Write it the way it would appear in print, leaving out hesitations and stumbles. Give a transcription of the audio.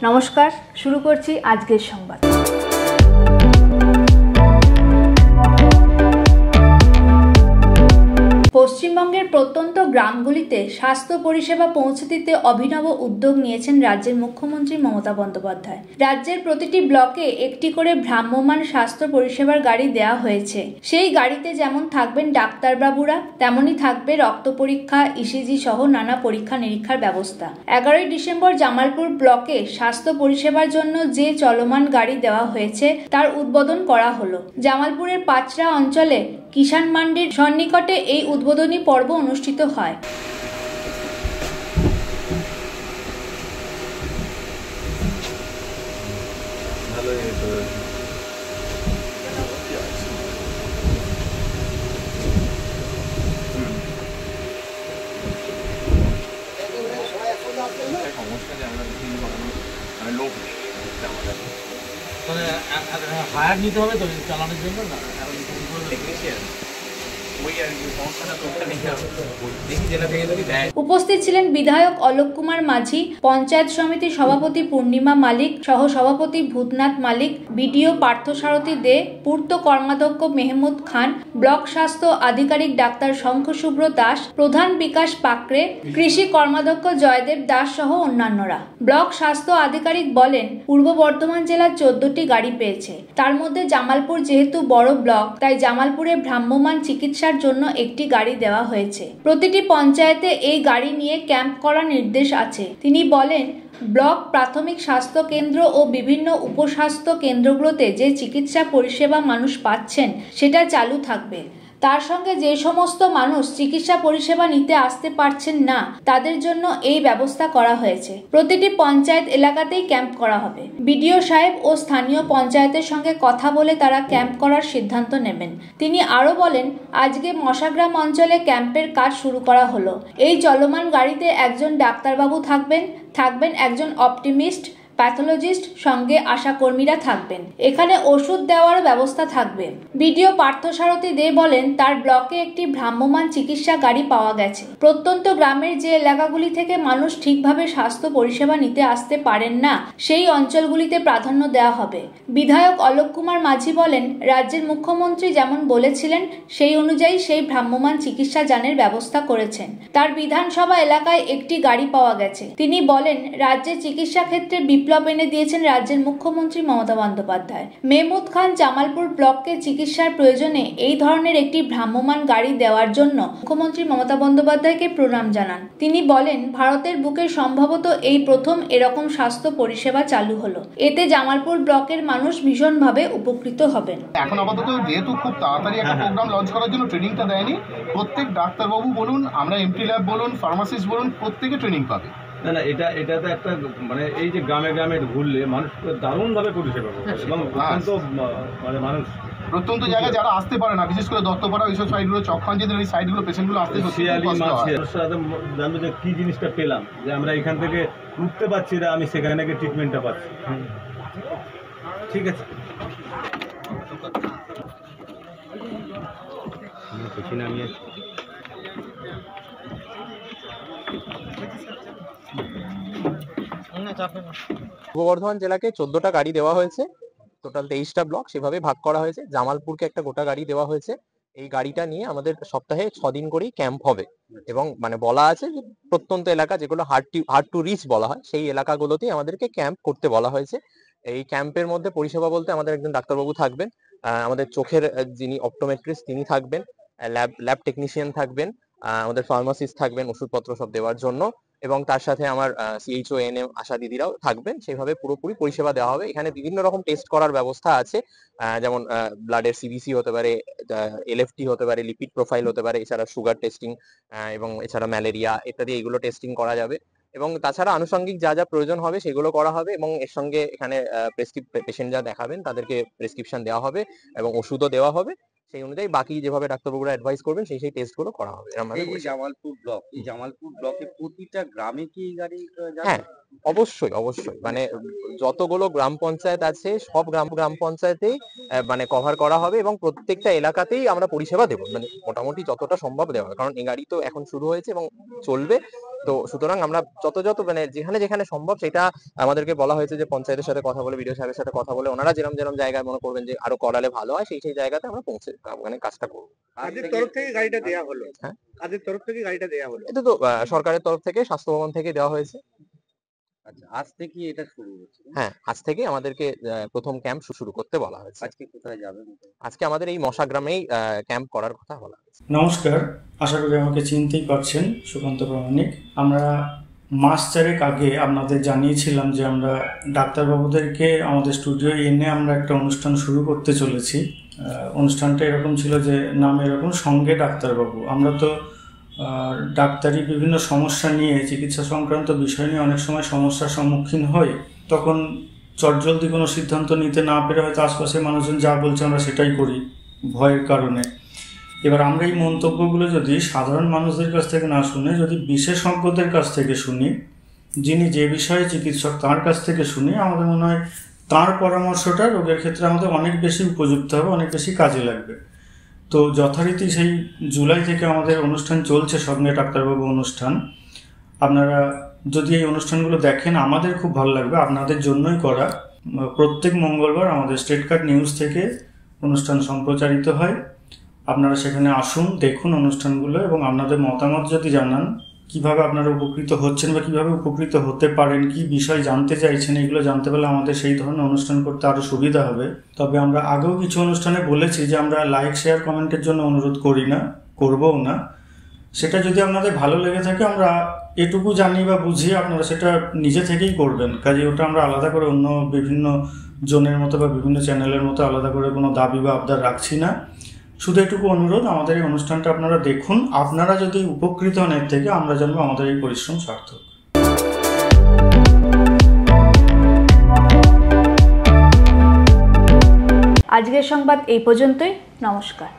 নমস্কার, শুরু করছি আজকের সংবাদ। পশ্চিমবঙ্গের প্রত্যন্ত গ্রামগুলিতে স্বাস্থ্য পরিষেবা পৌঁছে দিতে অভিনব উদ্যোগ নিয়েছেন রাজ্যের মুখ্যমন্ত্রী মমতা বন্দ্যোপাধ্যায়। রাজ্যের প্রতিটি ব্লকে একটি করে ভ্রাম্যমাণ স্বাস্থ্য পরিষেবার গাড়ি দেওয়া হয়েছে। সেই গাড়িতে যেমন থাকবেন ডাক্তারবাবুরা, তেমনই থাকবে রক্ত পরীক্ষা, ইসিজি সহ নানা পরীক্ষা নিরীক্ষার ব্যবস্থা। 11ই ডিসেম্বর জামালপুর ব্লকে স্বাস্থ্য পরিষেবার জন্য যে চলমান গাড়ি দেওয়া হয়েছে তার উদ্বোধন করা হলো। জামালপুরের পাচরা অঞ্চলে কিষাণ মান্ডির সন্নিকটে এই উদ্বোধনী পর্ব অনুষ্ঠিত হয়। হায়ার নিতে হবে তো চালানোর জন্য না উপস্থিত ছিলেন বিধায়ক অলোক কুমার মাঝি, পঞ্চায়েত সমিতির সভাপতি পূর্ণিমা মালিক, সহ সভাপতি ভূতনাথ মালিক, বিডিও পার্থসারথী দে, পূর্ত কর্মাধ্যক্ষ মেহমুদ খান, ব্লক স্বাস্থ্য আধিকারিক ডাক্তার শঙ্খশুভ্র দাস, প্রধান বিকাশ পাকড়ে, কৃষি কর্মাধ্যক্ষ জয়দেব দাস সহ অন্যান্যরা। ব্লক স্বাস্থ্য আধিকারিক বলেন, পূর্ব বর্ধমান জেলা 14টি গাড়ি পেয়েছে। তার মধ্যে জামালপুর যেহেতু বড় ব্লক, তাই জামালপুরে ভ্রাম্যমাণ চিকিৎসার জন্য একটি গাড়ি দেওয়া হয়েছে। প্রতিটি পঞ্চায়েতে এই গাড়ি নিয়ে ক্যাম্প করার নির্দেশ আছে। তিনি বলেন, ব্লক প্রাথমিক স্বাস্থ্য কেন্দ্র ও বিভিন্ন উপস্বাস্থ্য কেন্দ্রগুলোতে যে চিকিৎসা পরিষেবা মানুষ পাচ্ছেন সেটা চালু থাকবে। তার সঙ্গে যে সমস্ত মানুষ চিকিৎসা পরিষেবা নিতে আসতে পারছেন না তাদের জন্য এই ব্যবস্থা করা হয়েছে। প্রতিটি পঞ্চায়েত এলাকাতেই ক্যাম্প করা হবে। বিডিও সাহেব ও স্থানীয় পঞ্চায়েতের সঙ্গে কথা বলে তারা ক্যাম্প করার সিদ্ধান্ত নেবেন। তিনি আরও বলেন, আজকে মশাগ্রাম অঞ্চলে ক্যাম্পের কাজ শুরু করা হলো। এই চলমান গাড়িতে একজন ডাক্তারবাবু থাকবেন একজন অপটিমিস্ট, প্যাথোলজিস্ট, সঙ্গে আশাকর্মীরা থাকবেন। এখানে ওষুধ দেওয়ার ব্যবস্থা থাকবে। বিডিও পার্থসারথী দে বলেন, তার ব্লকে একটি ভ্রাম্যমাণ চিকিৎসা গাড়ি পাওয়া গেছে। প্রত্যন্ত গ্রামের যে এলাকাগুলি থেকে মানুষ ঠিকভাবে স্বাস্থ্য পরিষেবা নিতে আসতে পারেন না সেই অঞ্চলগুলিতে প্রাধান্য দেওয়া হবে। বিধায়ক অলোক কুমার মাঝি বলেন, রাজ্যের মুখ্যমন্ত্রী যেমন বলেছিলেন সেই অনুযায়ী সেই ভ্রাম্যমাণ চিকিৎসা যানের ব্যবস্থা করেছেন। তার বিধানসভা এলাকায় একটি গাড়ি পাওয়া গেছে। তিনি বলেন, রাজ্যের চিকিৎসা ক্ষেত্রে বিপ্লব এনে দিয়েছেন রাজ্যের মুখ্যমন্ত্রী মমতা বন্দ্যোপাধ্যায়। মেহমুদ খান জামালপুর ব্লককে চিকিৎসার প্রয়োজনে এই ধরনের একটি ভ্রাম্যমাণ গাড়ি দেওয়ার জন্য মুখ্যমন্ত্রী মমতা বন্দ্যোপাধ্যায়কে প্রণাম জানান। তিনি বলেন, ভারতের বুকে সম্ভবত এই প্রথম এরকম স্বাস্থ্য পরিষেবা চালু হলো। এতে জামালপুর ব্লকের মানুষ ভীষণভাবে উপকৃত হবেন। এখন আপাতত যেহেতু খুব তাড়াতাড়ি একটা প্রোগ্রাম লঞ্চ করার জন্য ট্রেনিংটা দেয়নি, প্রত্যেক ডাক্তারবাবু বলুন, আমরা এমটি ল্যাব বলুন, ফার্মাসিস্ট বলুন, প্রত্যেকে ট্রেনিং পাবে। না এটা তো একটা মানে এই যে গ্রামে গ্রামে ঘুরলে মানুষ দারুণভাবে পরিষেবা পাবে এবং মানে মানুষ প্রত্যন্ত জায়গায় যারা আসতে পারে না, বিশেষ করে দত্তপাড়া ওইসব সাইডগুলো, চকখাঞ্জিদের ওই সাইডগুলো পেশেন্টগুলো আসতে জানবো যে কি জিনিসটা পেলাম, যে আমরা এখান থেকে উঠতে পারছি না, আমি সেখানে নাকি ট্রিটমেন্টটা পাচ্ছি। ঠিক আছে, আমি পূর্ব বর্ধমান জেলাকে 14টা গাড়ি দেওয়া হয়েছে। টোটাল 23টা ব্লক সেভাবে ভাগ করা হয়েছে। জামালপুরকে একটা গোটা গাড়ি দেওয়া হয়েছে। এই গাড়িটা নিয়ে আমাদের সপ্তাহে 6 দিন করেই ক্যাম্প হবে এবং মানে বলা আছে যে প্রত্যন্ত এলাকা যেগুলো হার্ড টু রিচ বলা হয় সেই এলাকাগুলোতেই আমাদেরকে ক্যাম্প করতে বলা হয়েছে। এই ক্যাম্পের মধ্যে পরিষেবা বলতে আমাদের একজন ডাক্তারবাবু থাকবেন, আমাদের চোখের যিনি অপটোমেট্রিস্ট তিনি থাকবেন, ল্যাব টেকনিশিয়ান থাকবেন, আমাদের ফার্মাসিস্ট থাকবেন ওষুধপত্র সব দেওয়ার জন্য, এবং তার সাথে আমার সিএইচও এনএম আশা দিদিরাও থাকবেন। সেইভাবে পুরোপুরি পরিষেবা দেওয়া হবে। এখানে বিভিন্ন রকম টেস্ট করার ব্যবস্থা আছে, যেমন ব্লাডের সিবিসি হতে পারে, এলএফটি হতে পারে, লিপিড প্রোফাইল হতে পারে, এছাড়া সুগার টেস্টিং এবং এছাড়া ম্যালেরিয়া ইত্যাদি এইগুলো টেস্টিং করা যাবে। এবং তাছাড়া আনুষঙ্গিক যা যা প্রয়োজন হবে সেগুলো করা হবে এবং এর সঙ্গে এখানে পেশেন্ট যা দেখাবেন তাদেরকে প্রেসক্রিপশন দেওয়া হবে এবং ওষুধও দেওয়া হবে। সেই অনুযায়ী বাকি যেভাবে ডাক্তারবাবুরা অ্যাডভাইস করবেন সেই টেস্টগুলো করা হবে। এই যে জামালপুর ব্লকে প্রতিটা গ্রামে কি এই গাড়ি যাবে? হ্যাঁ, অবশ্যই মানে যতগুলো গ্রাম পঞ্চায়েত আছে সব গ্রাম পঞ্চায়েতেই মানে কভার করা হবে এবং প্রত্যেকটা এলাকাতেই আমরা পরিষেবা দেবো, মানে মোটামুটি যতটা সম্ভব দেওয়া হবে, কারণ এই গাড়ি তো এখন শুরু হয়েছে এবং চলবে। তো সুতরাং আমরা যত মানে যেখানে সম্ভব সেটা আমাদেরকে বলা হয়েছে যে পঞ্চায়েতের সাথে কথা বলে, বিডিও সাহেবের সাথে কথা বলে, ওনারা যেরকম জায়গায় মনে করবেন যে আরো করালে ভালো হয় সেই জায়গাতে আমরা পৌঁছে মানে কাজটা করবো। কাদের তরফ থেকে গাড়িটা দেওয়া হলো? হ্যাঁ, কাদের তরফ থেকে গাড়িটা দেওয়া হলো? এটা তো সরকারের তরফ থেকে, স্বাস্থ্য ভবন থেকে দেওয়া হয়েছে। আচ্ছা, আজ থেকে এটা শুরু হচ্ছে? হ্যাঁ, আজ থেকে আমাদেরকে প্রথম ক্যাম্প শুরু করতে বলা হয়েছে। আজকে কোথায় যাবেন? আজকে আমাদের এই মশা গ্রামেই ক্যাম্প করার কথা বলা হয়েছে। নমস্কার, আশা করি আমাকে চিনতেই পারছেন, সুকান্ত প্রামাণিক। আমরা মাস 4 আগে আপনাদের জানিয়েছিলাম যে আমরা ডাক্তারবাবুদেরকে আমাদের স্টুডিও এনে আমরা একটা অনুষ্ঠান শুরু করতে চলেছি। অনুষ্ঠানটা এরকম ছিল যে নাম এরকম, সঙ্গে ডাক্তারবাবু। আমরা তো ডাক্তারি বিভিন্ন সমস্যা নিয়ে, চিকিৎসা সংক্রান্ত বিষয় নিয়ে অনেক সময় সমস্যার সম্মুখীন হই। তখন চটজলদি কোনো সিদ্ধান্ত নিতে না পেরে হয়তো আশপাশের মানুষজন যা বলছে আমরা সেটাই করি ভয়ের কারণে। এবার আমরা এই মন্তব্যগুলো যদি সাধারণ মানুষদের কাছ থেকে না শুনে যদি বিশেষজ্ঞদের কাছ থেকে শুনি, যিনি যে বিষয়ে চিকিৎসক তার কাছ থেকে শুনি, আমাদের মনে হয় তার পরামর্শটা রোগের ক্ষেত্রে আমাদের অনেক বেশি উপযুক্ত হবে, অনেক বেশি কাজে লাগবে। তো যথারীতি সেই জুলাই থেকে আমাদের অনুষ্ঠান চলছে, সঙ্গে ডাক্তারবাবু অনুষ্ঠান। আপনারা যদি এই অনুষ্ঠানগুলো দেখেন আমাদের খুব ভালো লাগবে, আপনাদের জন্যই করা। প্রত্যেক মঙ্গলবার আমাদের স্টেট কার্ড নিউজ থেকে অনুষ্ঠান সম্প্রচারিত হয়। আপনারা সেখানে আসুন, দেখুন অনুষ্ঠানগুলো এবং আপনাদের মতামত যদি জানান, কিভাবে আপনারা উপকৃত হচ্ছেন বা কিভাবে উপকৃত হতে পারেন, কি বিষয় জানতে চাইছেন, এগুলো জানতে পারলে আমাদের সেই ধরনের অনুষ্ঠান করতে আরও সুবিধা হবে। তবে আমরা আগেও কিছু অনুষ্ঠানে বলেছি যে আমরা লাইক, শেয়ার, কমেন্টের জন্য অনুরোধ করি না, করবও না। সেটা যদি আপনাদের ভালো লেগে থাকে, আমরা এটুকু জানি বা বুঝি, আপনারা সেটা নিজে থেকেই করবেন। কাজে ওটা আমরা আলাদা করে অন্য বিভিন্ন জনের মতো বা বিভিন্ন চ্যানেলের মতো আলাদা করে কোনো দাবি বা আবদার রাখছি না। শুধু এটুকু অনুরোধ, আমাদের এই অনুষ্ঠানটা আপনারা দেখুন। আপনারা যদি উপকৃত হন এর থেকে, আমরা জানবো আমাদের এই পরিশ্রম সার্থক। আজকের সংবাদ এই পর্যন্তই। নমস্কার।